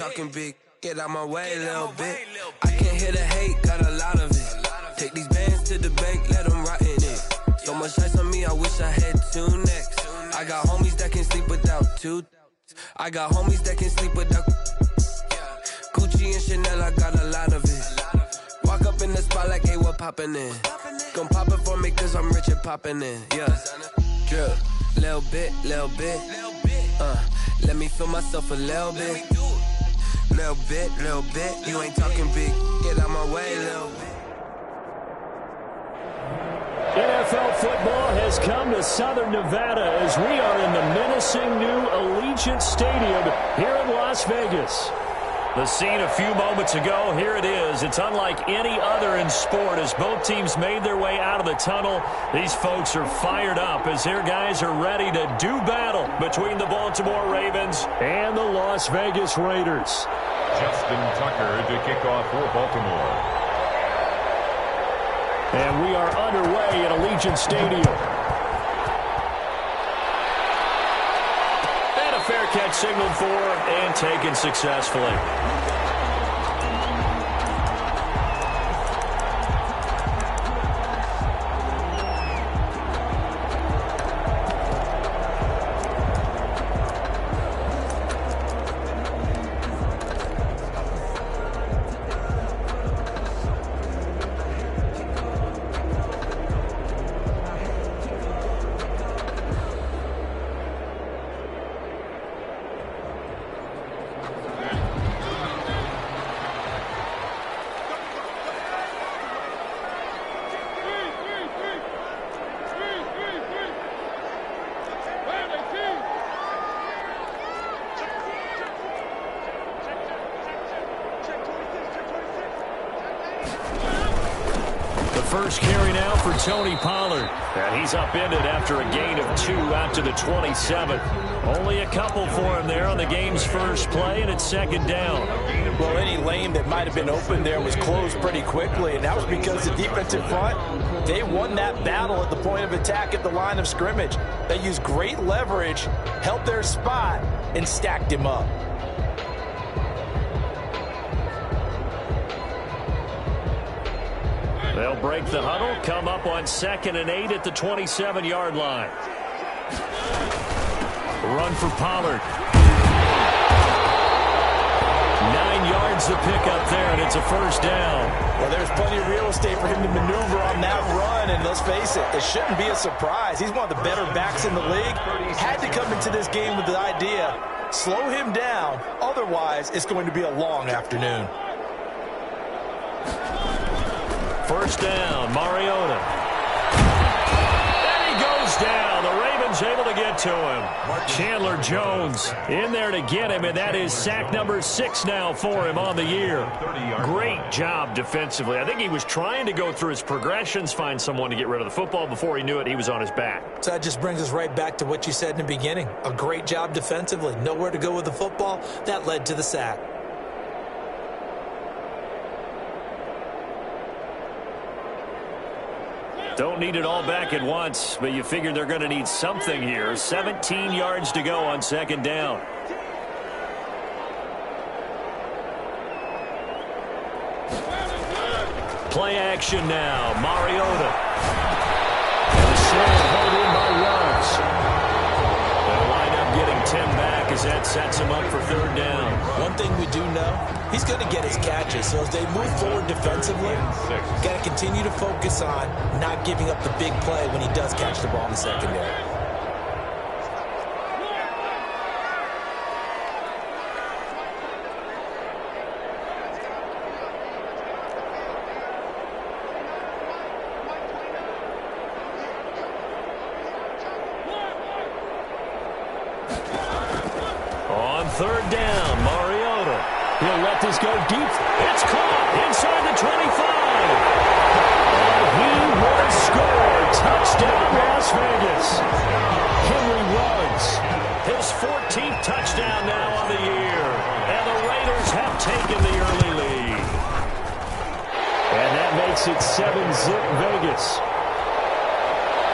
Talking big, get out my way a little bit. I can't hear the hate, got a lot of it. Take these bands to the bank, let them rot in it. So much ice on me, I wish I had two necks. I got homies that can sleep without two. I got homies that can sleep without Gucci and Chanel, I got a lot of it. Walk up in the spot like, hey, what poppin' in? Gon' pop it for me cause I'm rich and poppin' in. Yeah, drip, little bit. Let me feel myself a little bit. Little bit, you ain't talking big. Get out my way, little bit. NFL football has come to Southern Nevada as we are in the menacing new Allegiant Stadium here in Las Vegas. The scene a few moments ago, here it is. It's unlike any other in sport as both teams made their way out of the tunnel. These folks are fired up as their guys are ready to do battle between the Baltimore Ravens and the Las Vegas Raiders. Justin Tucker to kick off for Baltimore. And we are underway at Allegiant Stadium. Fair catch signaled for and taken successfully. First carry now for Tony Pollard. And he's upended after a gain of 2 out to the 27. Only a couple for him there on the game's first play, and it's second down. Well, any lane that might have been open there was closed pretty quickly, and that was because the defensive front, they won that battle at the point of attack at the line of scrimmage. They used great leverage, held their spot, and stacked him up. They'll break the huddle, come up on 2nd and 8 at the 27-yard line. Run for Pollard. 9 yards to pick up there, and it's a first down. Well, there's plenty of real estate for him to maneuver on that run, and let's face it, it shouldn't be a surprise. He's one of the better backs in the league. Had to come into this game with the idea, slow him down, otherwise it's going to be a long afternoon. First down, Mariota. And he goes down. The Ravens able to get to him. Chandler Jones in there to get him, and that is sack number 6 now for him on the year. Great job defensively. I think he was trying to go through his progressions, find someone to get rid of the football. Before he knew it, he was on his back. So that just brings us right back to what you said in the beginning. A great job defensively. Nowhere to go with the football. That led to the sack. Don't need it all back at once, but you figure they're going to need something here. 17 yards to go on second down. Play action now. Mariota. And a slow hold in by Ruggs. They'll wind up getting 10 back as that sets him up for third down. One thing we do know, he's going to get his catches. So as they move forward defensively, got to continue to focus on not giving up the big play when he does catch the ball in the secondary. On third down, Mariota. He'll let this go deep. It's caught inside the 25. And he will score. Touchdown, Las Vegas. Henry Ruggs. His 14th touchdown now on the year. And the Raiders have taken the early lead. And that makes it 7-zip Vegas.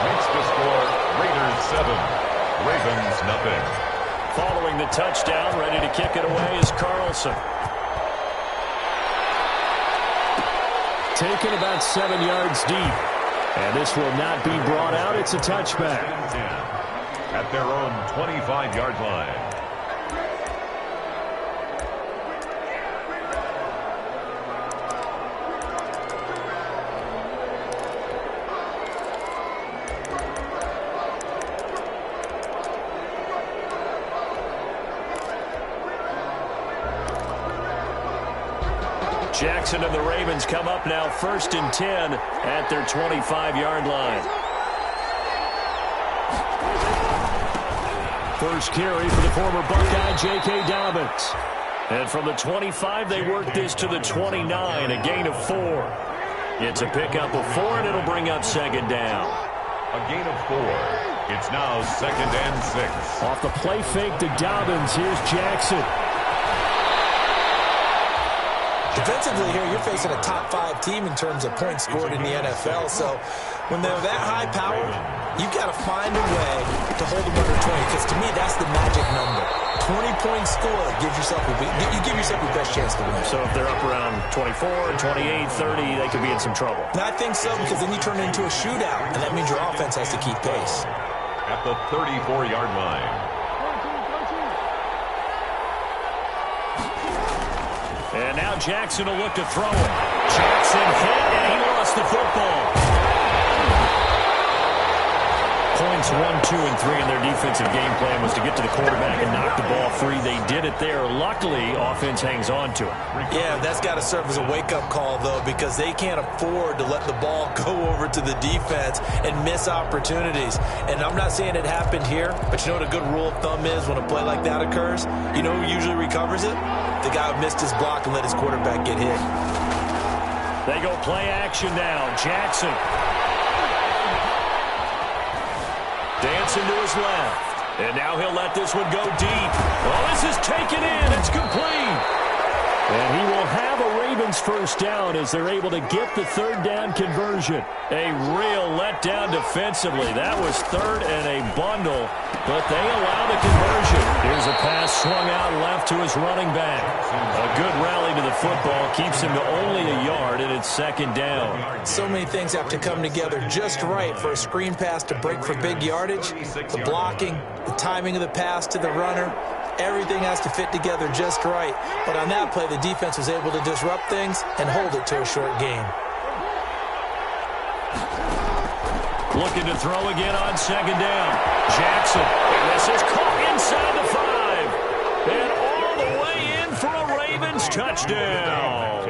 Makes the score Raiders 7, Ravens nothing. following the touchdown. Ready to kick it away is Carlson. Taken about 7 yards deep. And this will not be brought out. It's a touchback. At their own 25-yard line. Jackson and the Ravens come up now 1st and 10 at their 25-yard line. First carry for the former Buckeye, J.K. Dobbins. And from the 25, they work this to the 29, a gain of 4. It's a pickup of 4, and it'll bring up 2nd down. A gain of 4. It's now 2nd and 6. Off the play fake to Dobbins, here's Jackson. Defensively here, you're facing a top 5 team in terms of points scored in the NFL. So when they're that high powered, you've got to find a way to hold them under 20. Because to me, that's the magic number. 20 points scored gives yourself you give yourself your best chance to win. So if they're up around 24, 28, 30, they could be in some trouble. And I think so, because then you turn it into a shootout, and that means your offense has to keep pace. At the 34-yard line. And now Jackson will look to throw it. Jackson hit, and he lost the football. Points 1, 2, and 3 in their defensive game plan was to get to the quarterback and knock the ball free. They did it there. Luckily, offense hangs on to it. Yeah, that's got to serve as a wake-up call, though, because they can't afford to let the ball go over to the defense and miss opportunities. And I'm not saying it happened here, but you know what a good rule of thumb is when a play like that occurs? You know who usually recovers it? The guy who missed his block and let his quarterback get hit. They go play action now. Jackson. Dancing to his left. And now he'll let this one go deep. Oh, this is taken in. It's complete. And he will have a Ravens first down as they're able to get the 3rd down conversion. A real letdown defensively. That was 3rd and a bundle, but they allow the conversion. Here's a pass swung out left to his running back. A good rally to the football keeps him to only a yard, and it's 2nd down. So many things have to come together just right for a screen pass to break for big yardage. The blocking, the timing of the pass to the runner, everything has to fit together just right. But on that play, the defense was able to disrupt things and hold it to a short gain. Looking to throw again on 2nd down. Jackson. And this is caught inside the 5. And all the way in for a Ravens touchdown.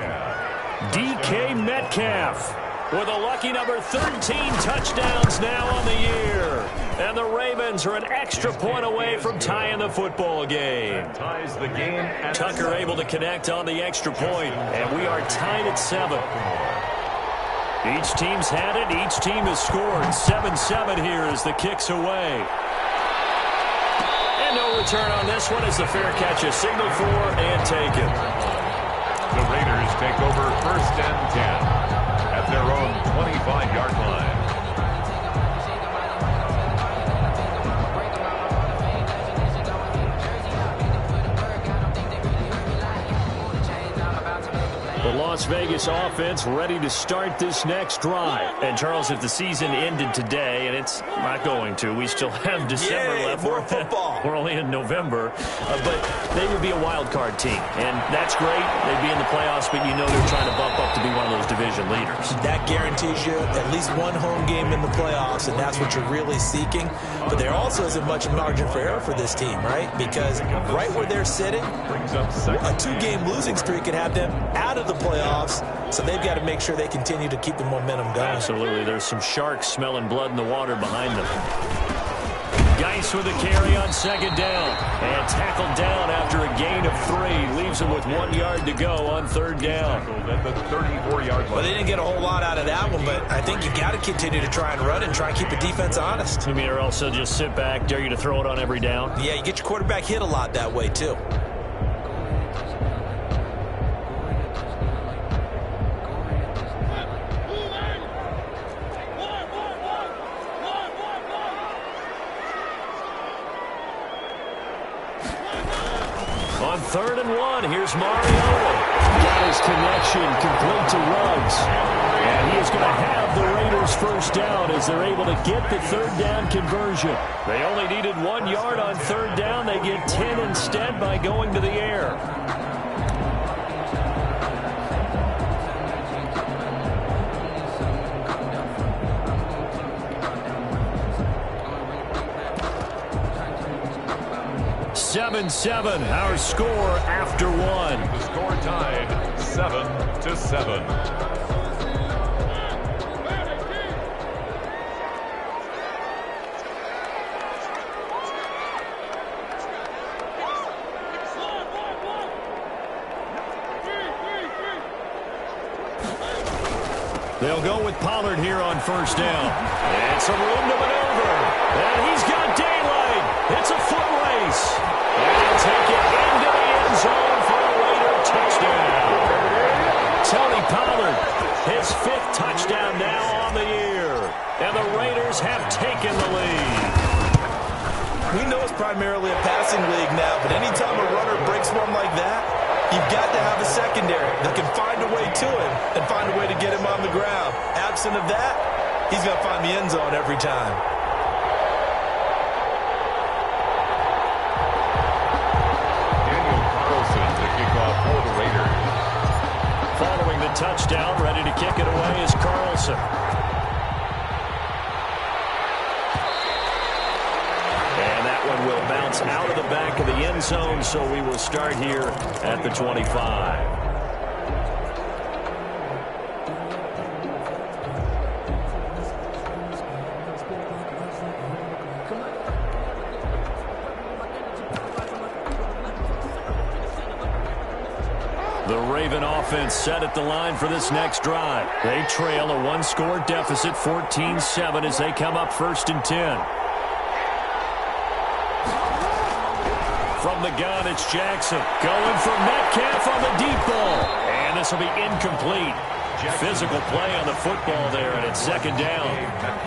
DK Metcalf with a lucky number 13 touchdowns now on the year. And the Ravens are an extra point away from tying the football game. Ties the game. Tucker able to connect on the extra point, and we are tied at 7. Each team's had it. Each team has scored. 7-7 here as the kick's away. And no return on this one as the fair catch is signaled for and taken. The Raiders take over 1st and 10 at their own 25-yard line. The Las Vegas offense ready to start this next drive. And, Charles, if the season ended today, and it's not going to, we still have December left. More football. We're only in November. But they would be a wild card team. And that's great. They'd be in the playoffs, but you know they're trying to bump up to be one of those division leaders. That guarantees you at least one home game in the playoffs, and that's what you're really seeking. But there also isn't much margin for error for this team, right? Because right where they're sitting, a 2-game losing streak could have them out of the playoffs, so they've got to make sure they continue to keep the momentum going. Absolutely. There's some sharks smelling blood in the water behind them. Geis with a carry on 2nd down. And tackled down after a gain of 3. Leaves him with 1 yard to go on 3rd down. At the 34-yard line. Well, they didn't get a whole lot out of that one, but I think you got to continue to try and run and try and keep the defense honest. I mean, or else they'll just sit back, dare you to throw it on every down. Yeah, you get your quarterback hit a lot that way, too. and 1. Here's Mariota. Got his connection complete to Ruggs. And he is going to have the Raiders first down as they're able to get the third down conversion. They only needed 1 yard on third down. They get 10 instead by going to the air. Seven, our score after 1. The score tied 7-7. They'll go with Pollard here on first down. And some room to maneuver. And he's got daylight. It's a foot race. And take it into the end zone for a Raider touchdown. Tony Pollard, his 5th touchdown now on the year. And the Raiders have taken the lead. We know it's primarily a passing league now, but anytime a runner breaks one like that, you've got to have a secondary that can find a way to him and find a way to get him on the ground. Absent of that, he's going to find the end zone every time. Following the touchdown, ready to kick it away is Carlson. And that one will bounce out of the back of the end zone, so we will start here at the 25. The Raven offense set at the line for this next drive. They trail a 1-score deficit, 14-7, as they come up 1st and 10. From the gun, it's Jackson. Going for Metcalf on the deep ball. And this will be incomplete. Physical play on the football there, and it's 2nd down.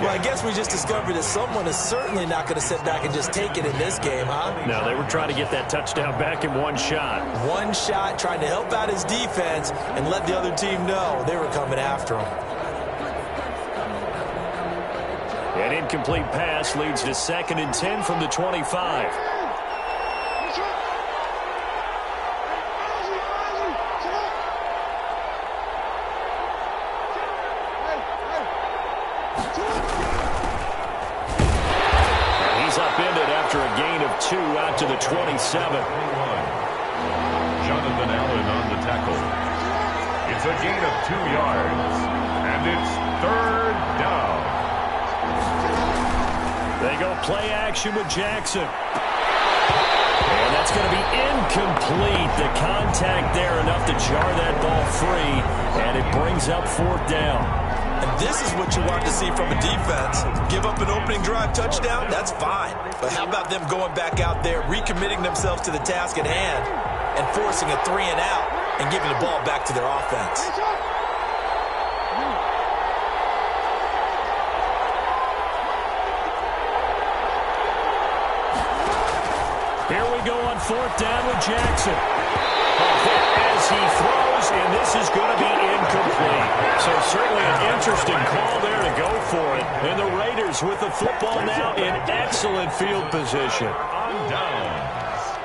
Well, I guess we just discovered that someone is certainly not going to sit back and just take it in this game, huh? No, they were trying to get that touchdown back in one shot. One shot, trying to help out his defense and let the other team know they were coming after him. An incomplete pass leads to 2nd and 10 from the 25. Out to the 27. Jonathan Allen on the tackle. It's a gain of 2 yards, and it's 3rd down. They go play action with Jackson. And that's going to be incomplete. The contact there enough to jar that ball free, and it brings up 4th down. And this is what you want to see from a defense. Give up an opening drive touchdown, that's fine. But how about them going back out there, recommitting themselves to the task at hand, and forcing a 3 and out, and giving the ball back to their offense. Here we go on 4th down with Jackson. As he throws, and this is going to be incomplete. So certainly an interesting call there to go for it. And the Raiders with the football now in excellent field position. On downs.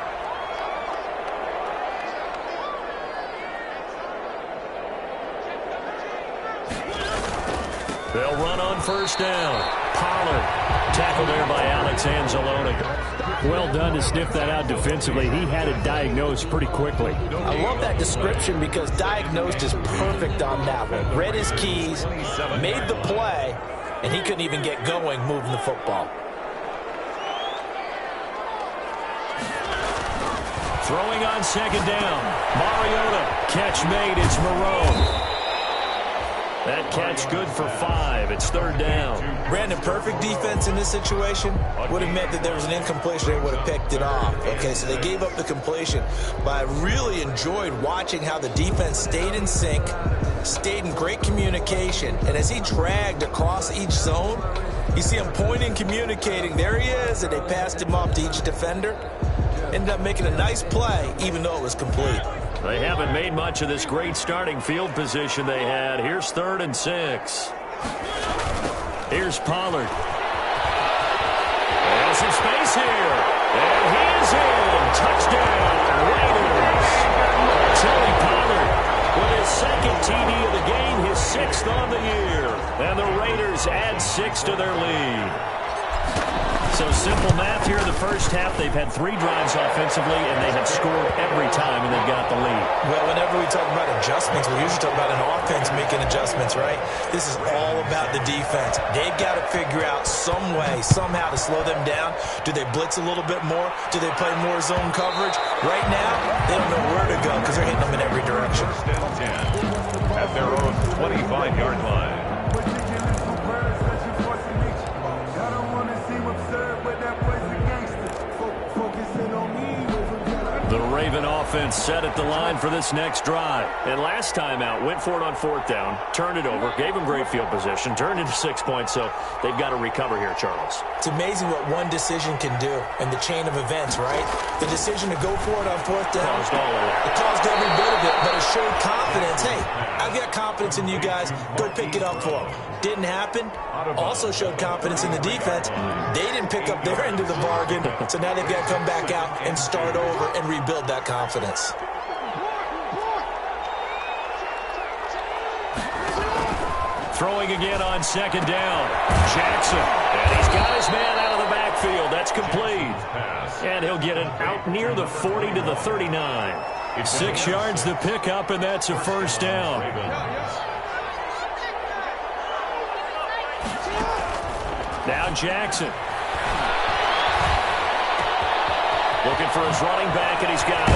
They'll run on 1st down. Pollard, tackled there by Alex Anzalone. Well done to sniff that out defensively. He had it diagnosed pretty quickly. I love that description because diagnosed is perfect on that one. Read his keys, made the play, and he couldn't even get going moving the football. Throwing on 2nd down. Mariota, catch made. It's Moreau. That catch good for 5. It's 3rd down. Brandon, perfect defense in this situation would have meant that there was an incompletion. They would have picked it off. Okay, so they gave up the completion. But I really enjoyed watching how the defense stayed in sync, stayed in great communication. And as he dragged across each zone, you see him pointing, communicating. There he is, and they passed him off to each defender. ended up making a nice play, even though it was complete. They haven't made much of this great starting field position they had. Here's 3rd and 6. Here's Pollard. There's some space here. And he is in. Touchdown, Raiders. Tony Pollard with his 2nd TD of the game, his 6th on the year. And the Raiders add 6 to their lead. So simple math here in the first half. They've had 3 drives offensively, and they have scored every time, and they've got the lead. Well, whenever we talk about adjustments, we usually talk about an offense making adjustments, right? This is all about the defense. They've got to figure out some way, somehow to slow them down. Do they blitz a little bit more? Do they play more zone coverage? Right now, they don't know where to go because they're hitting them in every direction. 10 at their own 25-yard line. The Raven offense set at the line for this next drive. And last time out, went for it on 4th down, turned it over, gave them great field position, turned into 6 points, so they've got to recover here, Charles. It's amazing what one decision can do in the chain of events, right? The decision to go for it on 4th down. Caused all of it. It caused every bit of it, but it showed confidence. Hey, I've got confidence in you guys. Go pick it up for them. Didn't happen. Also showed confidence in the defense. They didn't pick up their end of the bargain, so now they've got to come back out and start over and rebuild that confidence. Throwing again on 2nd down. Jackson. And he's got his man out of the backfield. That's complete. And he'll get it out near the 40 to the 39. 6 yards the pickup, and that's a 1st down. Now Jackson. Looking for his running back, and he's got it.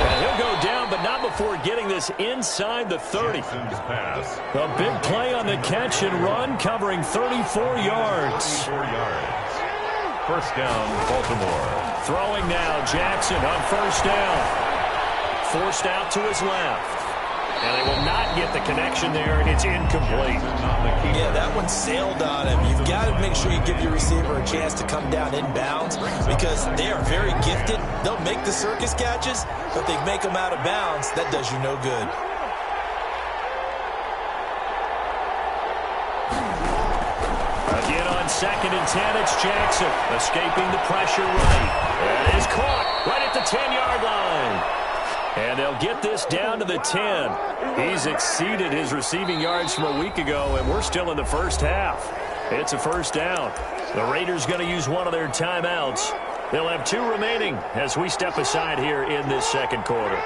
And he'll go down, but not before getting this inside the 30. A big play on the catch and run, covering 34 yards. 34 yards. 1st down, Baltimore. Throwing now, Jackson on 1st down. Forced out to his left. And they will not get the connection there, and it's incomplete. Yeah, that one sailed on him. You've got to make sure you give your receiver a chance to come down inbounds because they are very gifted. They'll make the circus catches, but if they make them out of bounds, that does you no good. Again on 2nd and 10, it's Jackson. Escaping the pressure right. And is caught right at the 10-yard line. And they'll get this down to the 10. He's exceeded his receiving yards from a week ago, and we're still in the first half. It's a 1st down. The Raiders going to use one of their timeouts. They'll have 2 remaining as we step aside here in this 2nd quarter.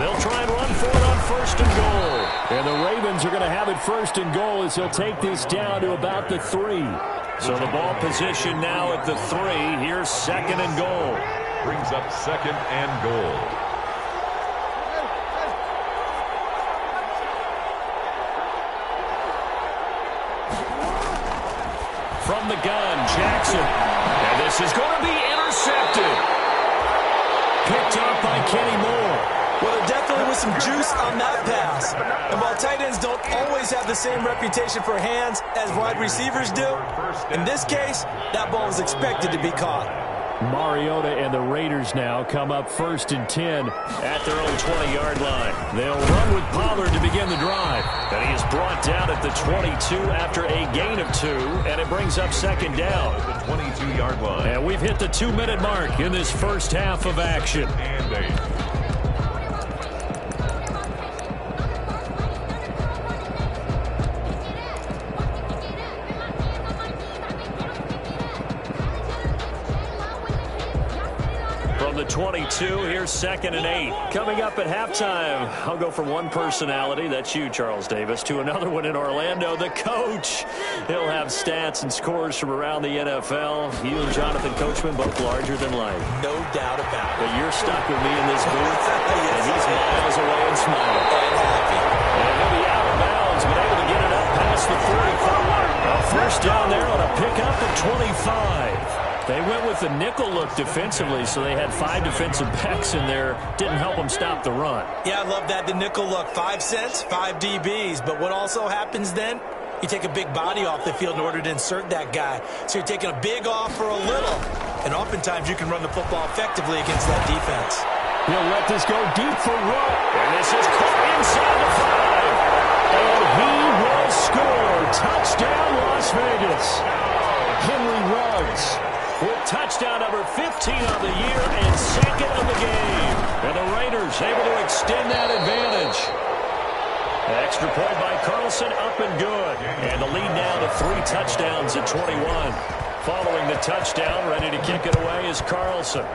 They'll try and run for it on 1st and goal. And the Ravens are going to have it 1st and goal as they'll take this down to about the 3. So the ball position now at the 3. Here's 2nd and goal. Brings up 2nd and goal. From the gun, Jackson. And this is going to be intercepted. Picked up by Kenny Moore. Well, there definitely was some juice on that pass. And while tight ends don't always have the same reputation for hands as wide receivers do, in this case, that ball was expected to be caught. Mariota and the Raiders now come up 1st and 10 at their own 20-yard line. They'll run with Pollard to begin the drive. And he is brought down at the 22 after a gain of 2, and it brings up 2nd down. The 22-yard line. And we've hit the 2-minute mark in this first half of action. And 8. From the 22, here's 2nd and 8. Coming up at halftime, I'll go from one personality, that's you, Charles Davis, to another one in Orlando, the coach. He'll have stats and scores from around the NFL. You and Jonathan Coachman, both larger than life. No doubt about it. But you're stuck with me in this booth, and he's miles away and smiling. And happy. And he'll be out of bounds, but able to get it up past the 45. A 1st down there on a pickup at 25. They went with the nickel look defensively, so they had 5 defensive backs in there. Didn't help them stop the run. Yeah, I love that, the nickel look. 5 cents, 5 DBs. But what also happens then? You take a big body off the field in order to insert that guy. So you're taking a big off for a little. and oftentimes you can run the football effectively against that defense. He'll let this go deep for Rowe. And this is caught inside the 5. And he will score. Touchdown, Las Vegas. Henry Ruggs with touchdown number 15 of the year and second of the game. And the Raiders able to extend that advantage. Extra point by Carlson, up and good. And the lead now to 3 touchdowns at 21. Following the touchdown, ready to kick it away is Carlson.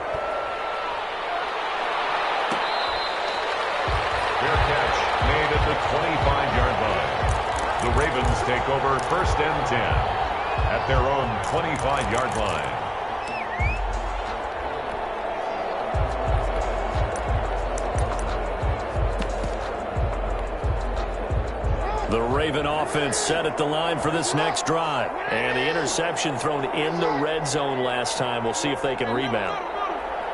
Fair catch made at the 25-yard line. The Ravens take over 1st and 10 at their own 25-yard line. The Raven offense set at the line for this next drive. And the interception thrown in the red zone last time. We'll see if they can rebound.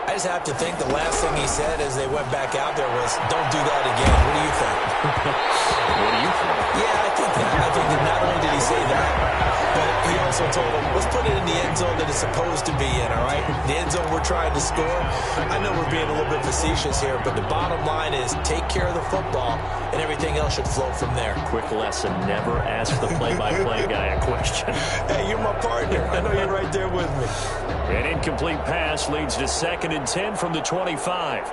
I just have to think the last thing he said as they went back out there was, don't do that again. What do you think? What do you think? Yeah, I think that. I think that not only did he say that, but he also told them, let's put it in the end zone that it's supposed to be in, all right? The end zone we're trying to score. I know we're being a little bit facetious here, but the bottom line is take care of the football, and everything else should flow from there. Quick lesson, never ask the play-by-play guy a question. Hey, you're my partner. I know you're right there with me. An incomplete pass leads to 2nd and 10 from the 25.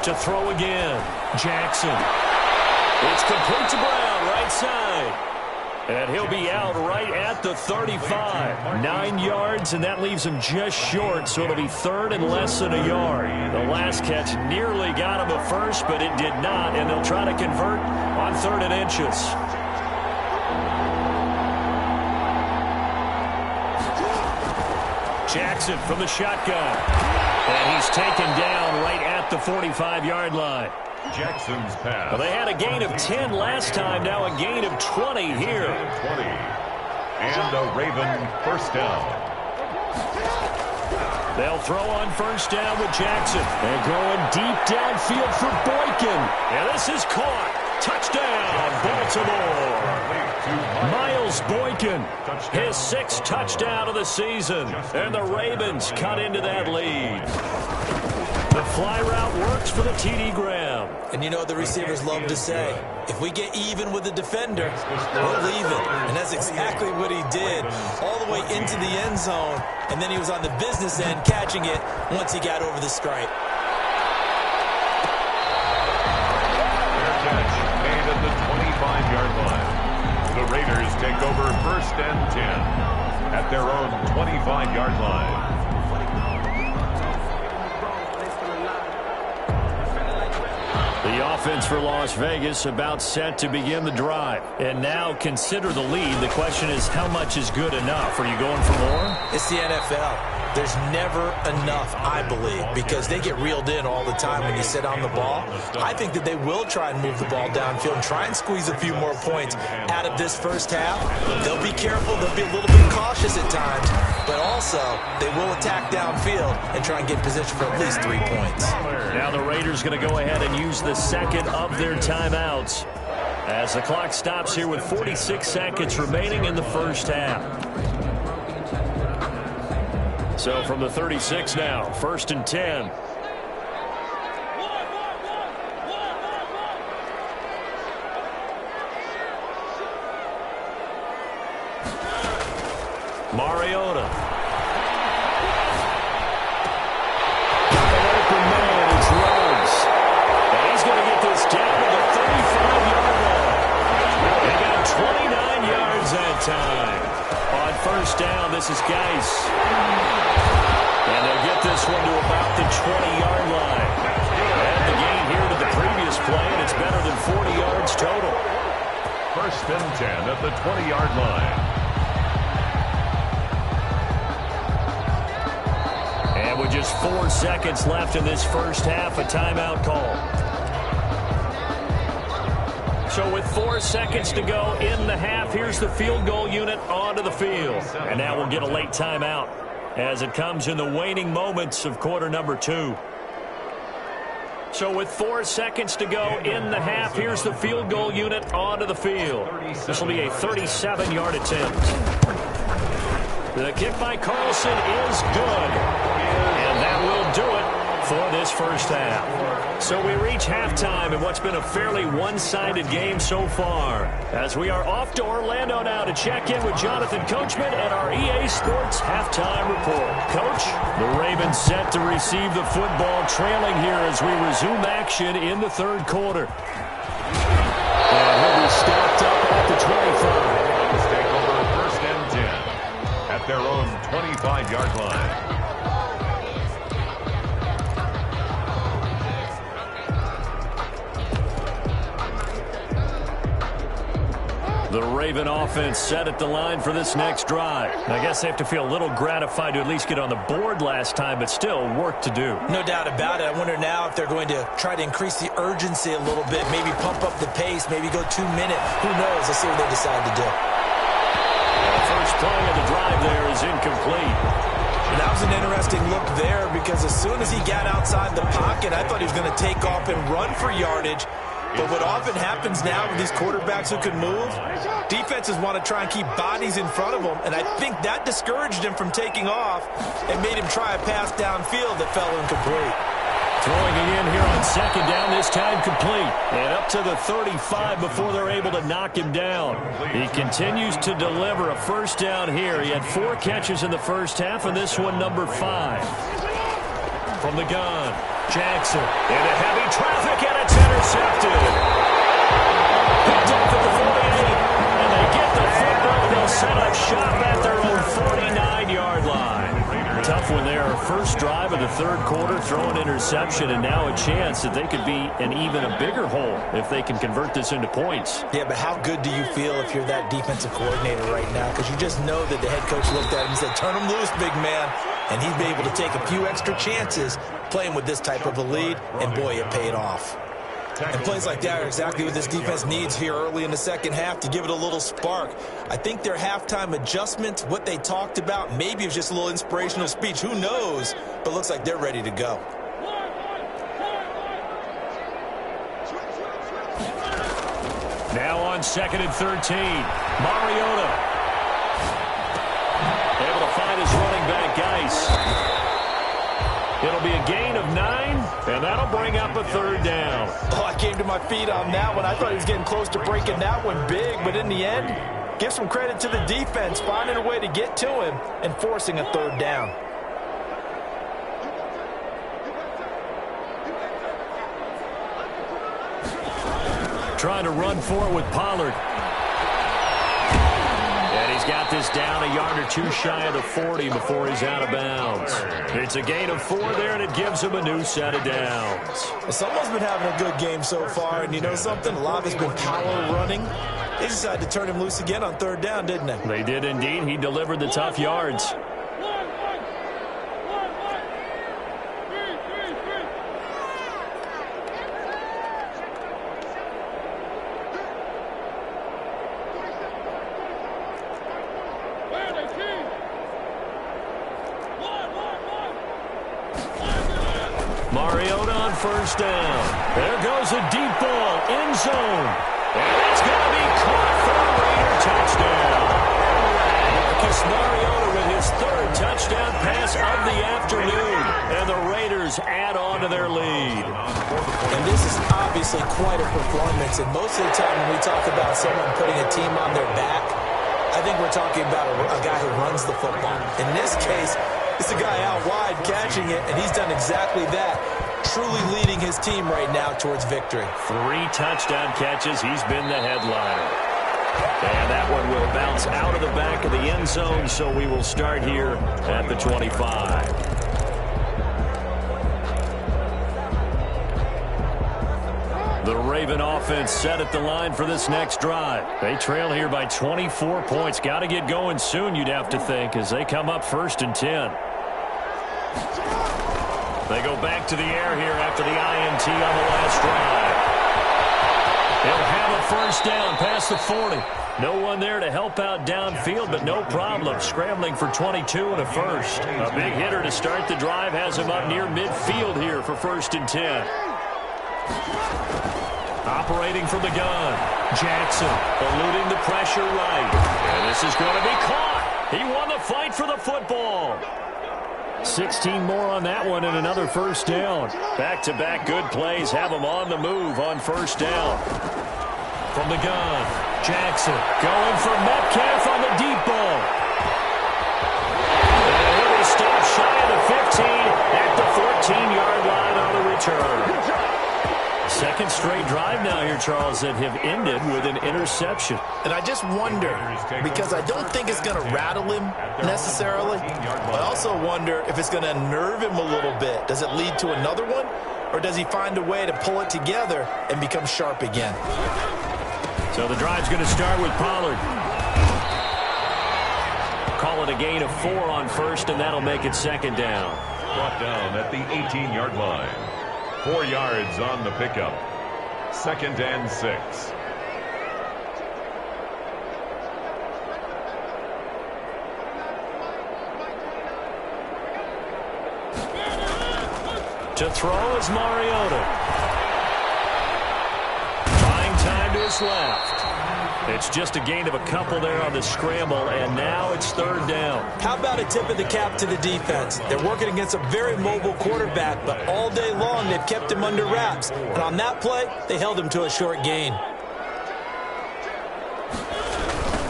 To throw again, Jackson. It's complete to Brown, right side. And he'll be out right at the 35. 9 yards, and that leaves him just short, so it'll be 3rd and less than a yard. The last catch nearly got him a first, but it did not, and they'll try to convert on 3rd and inches. Jackson from the shotgun. And he's taken down right at the 45-yard line. Jackson's pass. Well, they had a gain of 10 last time, now a gain of 20 here. 20. And a Raven 1st down. They'll throw on 1st down with Jackson. They're going deep downfield for Boykin. And this is caught. Touchdown, Baltimore. Miles Boykin, his 6th touchdown of the season. And the Ravens cut into that lead. The fly route works for the TD Graham. And you know what the receivers love to say? If we get even with the defender, we'll leave it. And that's exactly what he did. All the way into the end zone. And then he was on the business end catching it once he got over the stripe. Fair catch made at the 25-yard line. The Raiders take over 1st and 10 at their own 25-yard line. The offense for Las Vegas about set to begin the drive. And now consider the lead. The question is, how much is good enough? Are you going for more? It's the NFL. There's never enough, I believe, because they get reeled in all the time when you sit on the ball. I think that they will try and move the ball downfield and try and squeeze a few more points out of this first half. They'll be careful. They'll be a little bit cautious at times, but also they will attack downfield and try and get position for at least 3 points. Now the Raiders going to go ahead and use the second of their timeouts as the clock stops here with 46 seconds remaining in the first half. So from the 36 now, 1st and 10. Mariota. Open man, it's Ruggs. And he's going to get this down to the 35-yard line. They got 29 yards that time. On 1st down, this is Geis. And they'll get this one to about the 20-yard line. And the gain here to the previous play, and it's better than 40 yards total. 1st and 10 at the 20-yard line. And with just 4 seconds left in this first half, a timeout call. So with 4 seconds to go in the half, here's the field goal unit onto the field. And now we'll get a late timeout as it comes in the waning moments of quarter number 2. So with 4 seconds to go in the half, here's the field goal unit onto the field. This will be a 37-yard attempt. The kick by Carlson is good. And that will do it for this first half. So we reach halftime in what's been a fairly one-sided game so far. As we are off to Orlando now to check in with Jonathan Coachman at our EA Sports Halftime Report. Coach, the Ravens set to receive the football, trailing here as we resume action in the third quarter. And he'll be stopped up at the 25. Let's take over first and 10 at their own 25-yard line. The Raven offense set at the line for this next drive. I guess they have to feel a little gratified to at least get on the board last time, but still work to do. No doubt about it. I wonder now if they're going to try to increase the urgency a little bit, maybe pump up the pace, maybe go 2 minute. Who knows? Let's see what they decide to do. The first play of the drive there is incomplete. And that was an interesting look there because as soon as he got outside the pocket, I thought he was going to take off and run for yardage. But what often happens now with these quarterbacks who can move, defenses want to try and keep bodies in front of them, and I think that discouraged him from taking off and made him try a pass downfield that fell incomplete. Throwing again here on second down, this time complete. And up to the 35 before they're able to knock him down. He continues to deliver a first down here. He had 4 catches in the first half, and this one number 5. From the gun, Jackson into heavy traffic, and it's intercepted. Picked up at the 48, and they get the football. They'll set up shop at their own 49-yard line. Tough one there. First drive of the third quarter, throw an interception, and now a chance that they could be in even a bigger hole if they can convert this into points. Yeah, but how good do you feel if you're that defensive coordinator right now? Because you just know that the head coach looked at him and said, turn him loose, big man. And he'd be able to take a few extra chances playing with this type of a lead, and boy, it paid off. And plays like that are exactly what this defense needs here early in the second half to give it a little spark. I think their halftime adjustments, what they talked about, maybe it was just a little inspirational speech. Who knows? But looks like they're ready to go. Now on second and 13, Mariota. Able to find his running back, Geis. It'll be a gain of 9, and that'll bring up a third down. Oh, I came to my feet on that one. I thought he was getting close to breaking that one big, but in the end, give some credit to the defense, finding a way to get to him and forcing a third down. Trying to run for it with Pollard. And he's got this down a yard or 2 shy of the 40 before he's out of bounds. It's a gain of 4 there, and it gives him a new set of downs. Well, someone's been having a good game so far, and you know something? A lot of it's been power running. They decided to turn him loose again on third down, didn't they? They did indeed. He delivered the tough yards. Mariota on first down. There goes a deep ball, end zone. And it's going to be caught for a Raider touchdown. Marcus Mariota with his 3rd touchdown pass of the afternoon. And the Raiders add on to their lead. And this is obviously quite a performance. And most of the time when we talk about someone putting a team on their back, I think we're talking about a guy who runs the football. In this case, it's a guy out wide catching it, and he's done exactly that, truly leading his team right now towards victory. 3 touchdown catches. He's been the headliner. And that one will bounce out of the back of the end zone, so we will start here at the 25. The Raven offense set at the line for this next drive. They trail here by 24 points. Got to get going soon, you'd have to think, as they come up 1st and 10. They go back to the air here after the INT on the last drive. They'll have a first down past the 40. No one there to help out downfield, but no problem. Scrambling for 22 and a first. A big hitter to start the drive has him up near midfield here for 1st and 10. Operating from the gun. Jackson eluding the pressure right. And this is going to be caught. He won the fight for the football. 16 more on that one and another first down. Back-to-back good plays have him on the move on first down. From the gun, Jackson going for Metcalf on the deep ball. And he'll be stopped shy of the 15 at the 14-yard line on the return. Second straight drive now here, Charles, that have ended with an interception. And I just wonder, because I don't think it's going to rattle him necessarily, but I also wonder if it's going to unnerve him a little bit. Does it lead to another one, or does he find a way to pull it together and become sharp again? So the drive's going to start with Pollard. Call it a gain of 4 on first, and that'll make it second down. Brought down at the 18-yard line. 4 yards on the pickup. 2nd and 6. To throw is Mariota. Buying time to his left. It's just a gain of a couple there on the scramble, and now it's third down. How about a tip of the cap to the defense? They're working against a very mobile quarterback, but all day long they've kept him under wraps. And on that play, they held him to a short gain.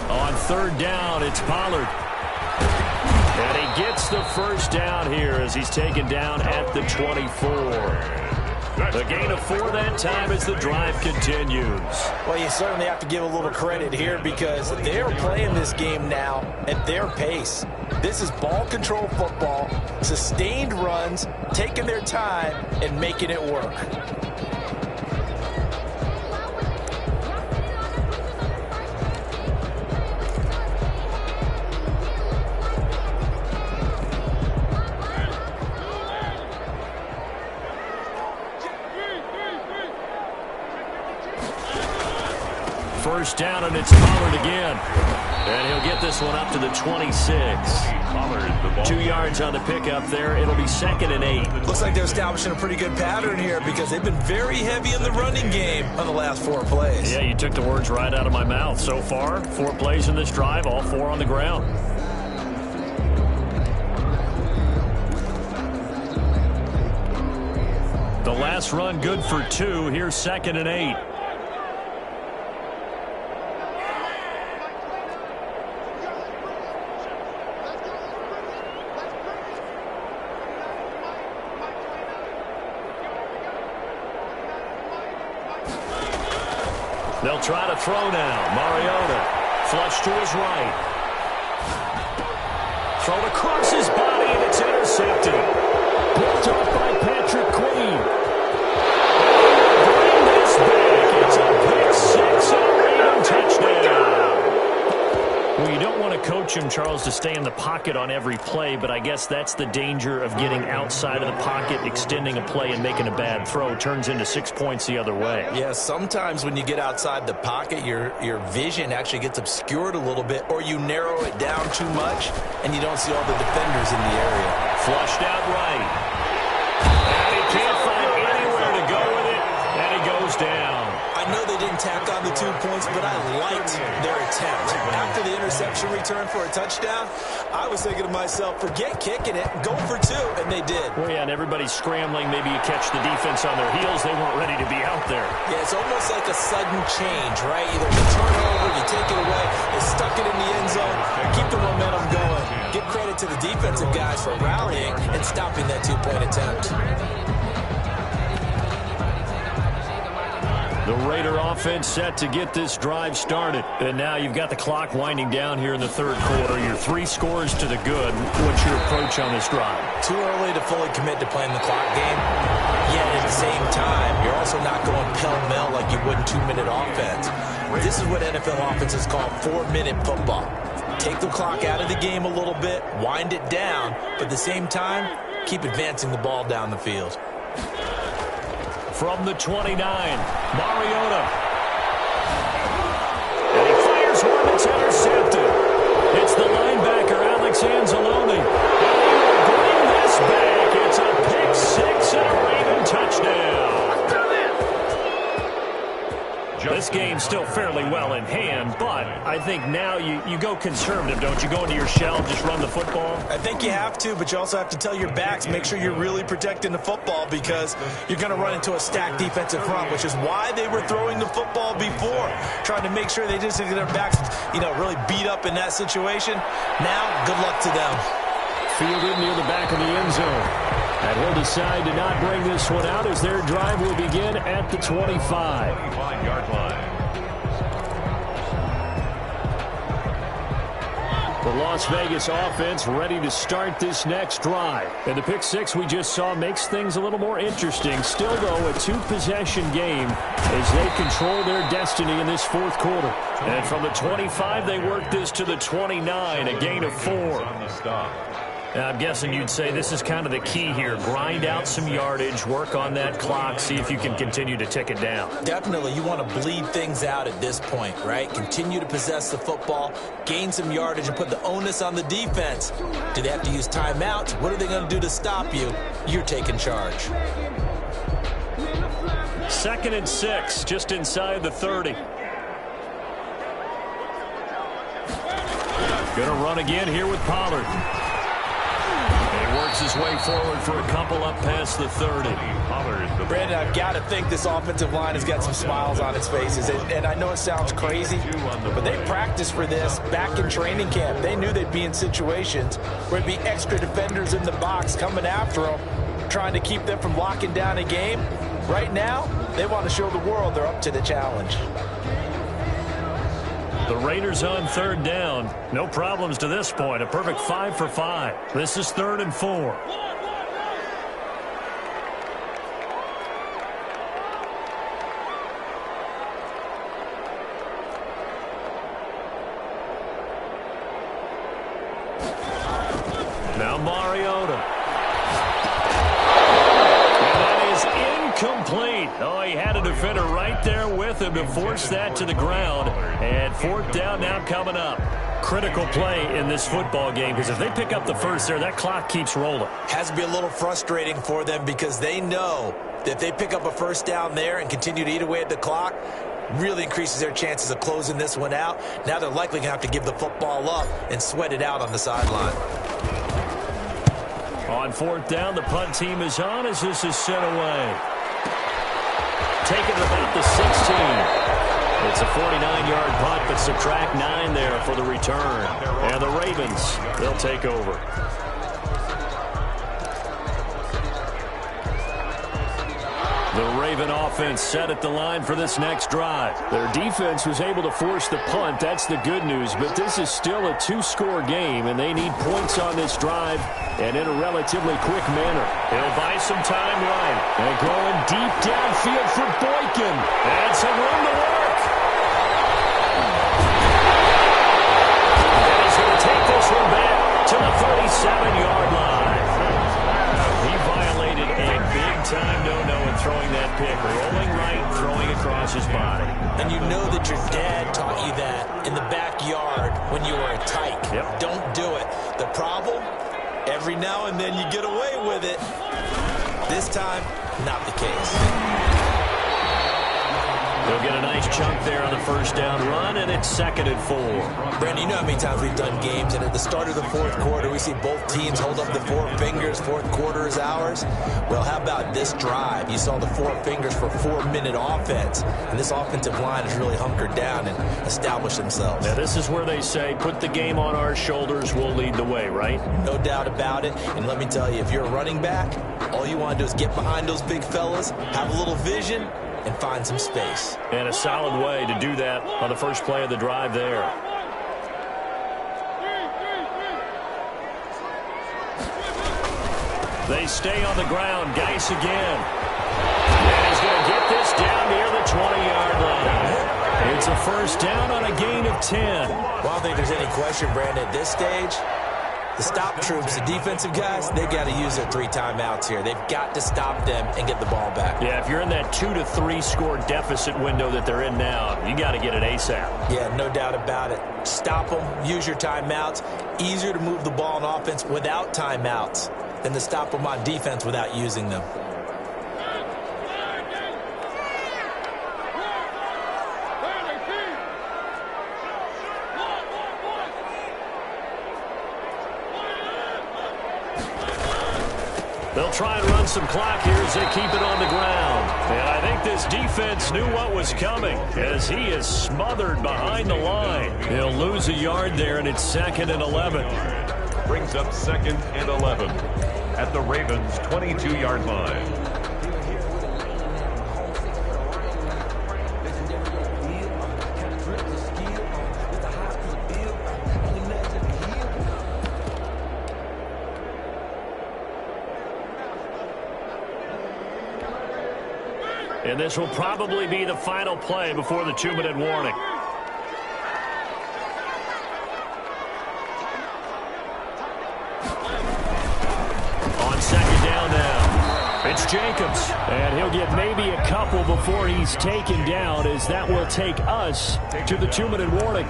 On third down, it's Pollard. And he gets the first down here as he's taken down at the 24. The gain of 4 that time as the drive continues. Well, you certainly have to give a little credit here because they're playing this game now at their pace. This is ball control football, sustained runs, taking their time and making it work. First down, and it's Pollard again. And he'll get this one up to the 26. Pollard, the 2 yards on the pickup there. It'll be 2nd and 8. Looks like they're establishing a pretty good pattern here because they've been very heavy in the running game on the last 4 plays. Yeah, you took the words right out of my mouth. So far, 4 plays in this drive, all 4 on the ground. The last run good for 2. Here's 2nd and 8. They'll try to throw now. Mariota, flush to his right. Thrown across his body, and it's intercepted. Picked off by Patrick Queen. Bring this back. It's a pick 6 and a Raven touchdown. Well, you don't want to coach him, Charles, to stay in the pocket on every play, but I guess that's the danger of getting outside of the pocket, extending a play, and making a bad throw. Turns into 6 points the other way. Yeah, sometimes when you get outside the pocket, your vision actually gets obscured a little bit, or you narrow it down too much, and you don't see all the defenders in the area. Flushed out right. And he can't find anywhere to go with it, and he goes down. I know they didn't tack on the 2 points, but I liked their attempt. After the interception return for a touchdown, I was thinking to myself, forget kicking it, go for 2, and they did. Well, yeah, and everybody's scrambling. Maybe you catch the defense on their heels. They weren't ready to be out there. Yeah, it's almost like a sudden change, right? Either you turn it over, you take it away, they stuck it in the end zone, keep the momentum going. Give credit to the defensive guys for rallying and stopping that 2-point attempt. The Raider offense set to get this drive started. And now you've got the clock winding down here in the third quarter. You're 3 scores to the good. What's your approach on this drive? Too early to fully commit to playing the clock game. Yet at the same time, you're also not going pell-mell like you would in 2-minute offense. This is what NFL offenses call 4-minute football. Take the clock out of the game a little bit, wind it down, but at the same time, keep advancing the ball down the field. From the 29, Mariota. And he fires one that's intercepted. It's the linebacker, Alex Anzalone. And he will bring this back. It's a pick 6 and a Raven touchdown. game still fairly well in hand, but I think now you go conservative, don't you? Go into your shell, just run the football? I think you have to, but you also have to tell your backs, make sure you're really protecting the football because you're going to run into a stacked defensive front, which is why they were throwing the football before, trying to make sure they just get their backs, really beat up in that situation. Now, good luck to them. Fielded near the back of the end zone. And he'll decide to not bring this one out as their drive will begin at the 25. 25-yard line. The Las Vegas offense ready to start this next drive. And the pick six we just saw makes things a little more interesting. Still, though, a two-possession game as they control their destiny in this fourth quarter. And from the 25, they work this to the 29, a gain of 4. On the stop. I'm guessing you'd say this is kind of the key here. Grind out some yardage, work on that clock, see if you can continue to tick it down. Definitely, you want to bleed things out at this point, right? Continue to possess the football, gain some yardage, and put the onus on the defense. Do they have to use timeouts? What are they going to do to stop you? You're taking charge. 2nd and 6, just inside the 30. Going to run again here with Pollard. He works his way forward for a couple up past the 30. Brandon, I've got to think this offensive line has got some smiles on its faces. And I know it sounds crazy, but they practiced for this back in training camp. They knew they'd be in situations where there'd be extra defenders in the box coming after them, trying to keep them from locking down a game. Right now, they want to show the world they're up to the challenge. The Raiders on 3rd down. No problems to this point. A perfect 5 for 5. This is 3rd and 4. Now Mariota. And that is incomplete. Oh, he had a defender right there with him to force that to the ground. And 4th down now coming up. Critical play in this football game because if they pick up the first there, that clock keeps rolling. Has to be a little frustrating for them because they know that if they pick up a first down there and continue to eat away at the clock, really increases their chances of closing this one out. Now they're likely going to have to give the football up and sweat it out on the sideline. On 4th down, the punt team is on as this is sent away. Taken about the 16. It's a 49-yard punt, but subtract 9 there for the return. And the Ravens, they'll take over. The Raven offense set at the line for this next drive. Their defense was able to force the punt. That's the good news. But this is still a 2-score game, and they need points on this drive and in a relatively quick manner. They'll buy some time right. And going deep downfield for Boykin. And some room to work. And he's going to take this one back to the 37-yard line. He violated a big-time no-no in throwing that pick. Rolling right, throwing across his body. And you know that your dad taught you that in the backyard when you were a tyke. Yep. Don't do it. The problem, every now and then you get away with it. This time, not the case. They'll get a nice chunk there on the first down run, and it's 2nd and 4. Brandon, you know how many times we've done games, and at the start of the fourth quarter, we see both teams hold up the 4 fingers, fourth quarter is ours. Well, how about this drive? You saw the 4 fingers for 4-minute offense, and this offensive line has really hunkered down and established themselves. Now, this is where they say, put the game on our shoulders, we'll lead the way, right? No doubt about it, and let me tell you, if you're a running back, all you want to do is get behind those big fellas, have a little vision, and find some space. And a solid way to do that on the first play of the drive there. They stay on the ground. Geis again. And he's going to get this down near the 20-yard line. It's a first down on a gain of 10. Well, I don't think there's any question, Brandon, at this stage, the stop troops, the defensive guys, they got to use their 3 timeouts here. They've got to stop them and get the ball back. Yeah, if you're in that 2 to 3 score deficit window that they're in now, you got to get it ASAP. Yeah, no doubt about it. Stop them, use your timeouts. Easier to move the ball on offense without timeouts than to stop them on defense without using them. They'll try and run some clock here as they keep it on the ground. And I think this defense knew what was coming as he is smothered behind the line. He'll lose a yard there, and it's 2nd and 11. Brings up 2nd and 11 at the Ravens' 22-yard line. And this will probably be the final play before the 2-minute warning. On 2nd down now, it's Jacobs. And he'll get maybe a couple before he's taken down, as that will take us to the 2-minute warning.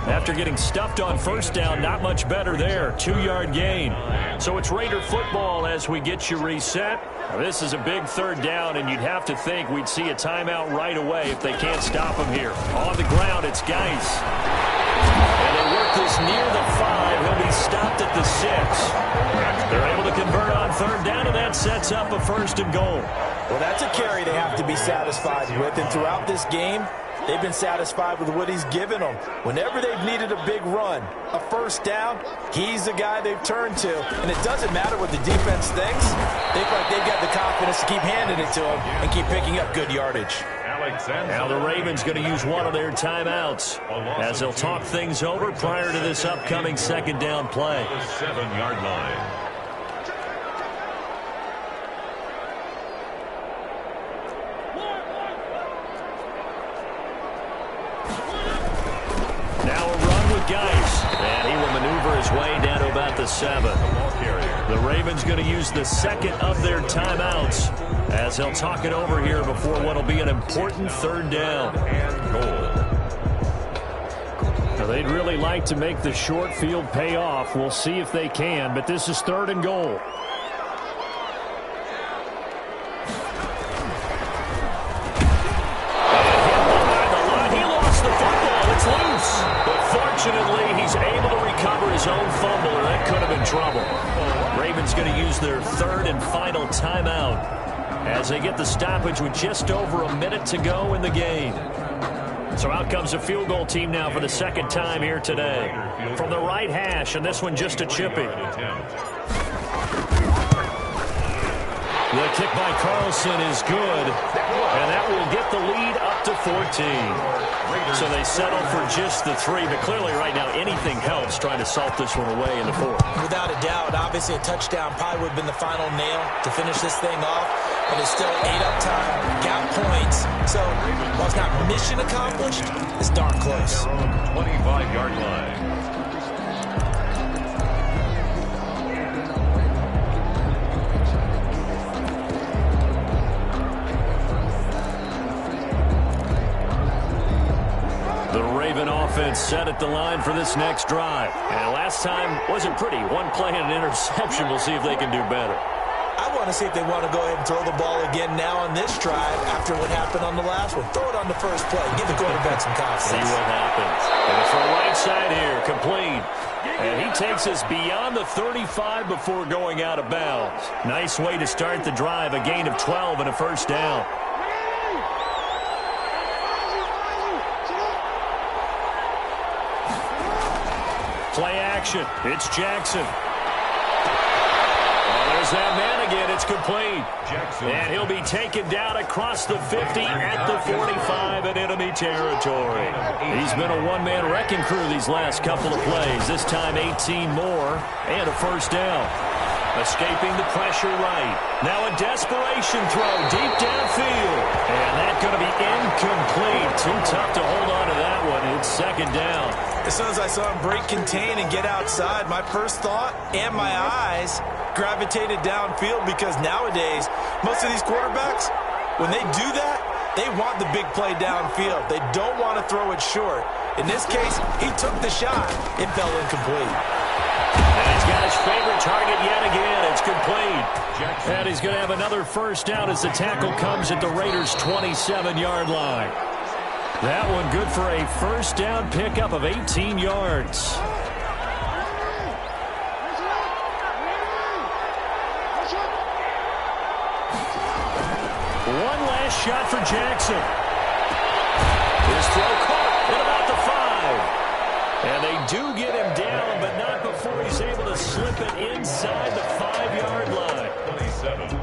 After getting stuffed on 1st down, not much better there. 2-yard gain. So it's Raider football as we get you reset. This is a big 3rd down, and you'd have to think we'd see a timeout right away if they can't stop him here. On the ground, it's Geis. And they work this near the 5. He'll be stopped at the 6. They're able to convert on 3rd down, and that sets up a 1st and goal. Well, that's a carry they have to be satisfied with, and throughout this game, they've been satisfied with what he's given them. Whenever they've needed a big run, a 1st down, he's the guy they've turned to. And it doesn't matter what the defense thinks. They feel like they've got the confidence to keep handing it to him and keep picking up good yardage. Now the Ravens going to use one of their timeouts as they'll talk things over prior to this upcoming 2nd down play. The 7-yard line. Geis, and he will maneuver his way down to about the 7. The Ravens going to use the 2nd of their timeouts as they'll talk it over here before what will be an important 3rd down and goal. Now they'd really like to make the short field pay off. We'll see if they can, but this is 3rd and goal. Fortunately, he's able to recover his own fumble, or that could have been trouble. Ravens going to use their 3rd and final timeout as they get the stoppage with just over a minute to go in the game. So out comes a field goal team now for the 2nd time here today. From the right hash, and this one just a chippy. The kick by Carlson is good, and that will get the lead up to 14. So they settle for just the 3, but clearly right now anything helps trying to salt this one away in the 4th. Without a doubt, obviously a touchdown probably would have been the final nail to finish this thing off, but it's still 8 up time, got points. So while it's not mission accomplished, it's darn close. Their own 25-yard line. Offense set at the line for this next drive. And last time wasn't pretty. One play and an interception. We'll see if they can do better. I want to see if they want to go ahead and throw the ball again now on this drive after what happened on the last one. Throw it on the first play. Give the quarterback some confidence. See what happens. And it's from right side here. Complete. And he takes us beyond the 35 before going out of bounds. Nice way to start the drive. A gain of 12 and a 1st down. Play action. It's Jackson. Oh, there's that man again. It's complete. Jackson. And he'll be taken down across the 50 at the 45 in enemy territory. He's been a one-man wrecking crew these last couple of plays. This time 18 more and a 1st down. Escaping the pressure right. Now a desperation throw deep downfield. And that's going to be incomplete. Too tough to hold on to that one. It's 2nd down. As soon as I saw him break contain and get outside, my first thought and my eyes gravitated downfield, because nowadays, most of these quarterbacks, when they do that, they want the big play downfield. They don't want to throw it short. In this case, he took the shot. It fell incomplete. And he's got his favorite target yet again. It's complete. And he's going to have another 1st down as the tackle comes at the Raiders' 27-yard line. That one good for a 1st down pickup of 18 yards. One last shot for Jackson. His throw caught at about the 5. And they do get him down, but not before he's able to slip it inside the 5-yard line. 27.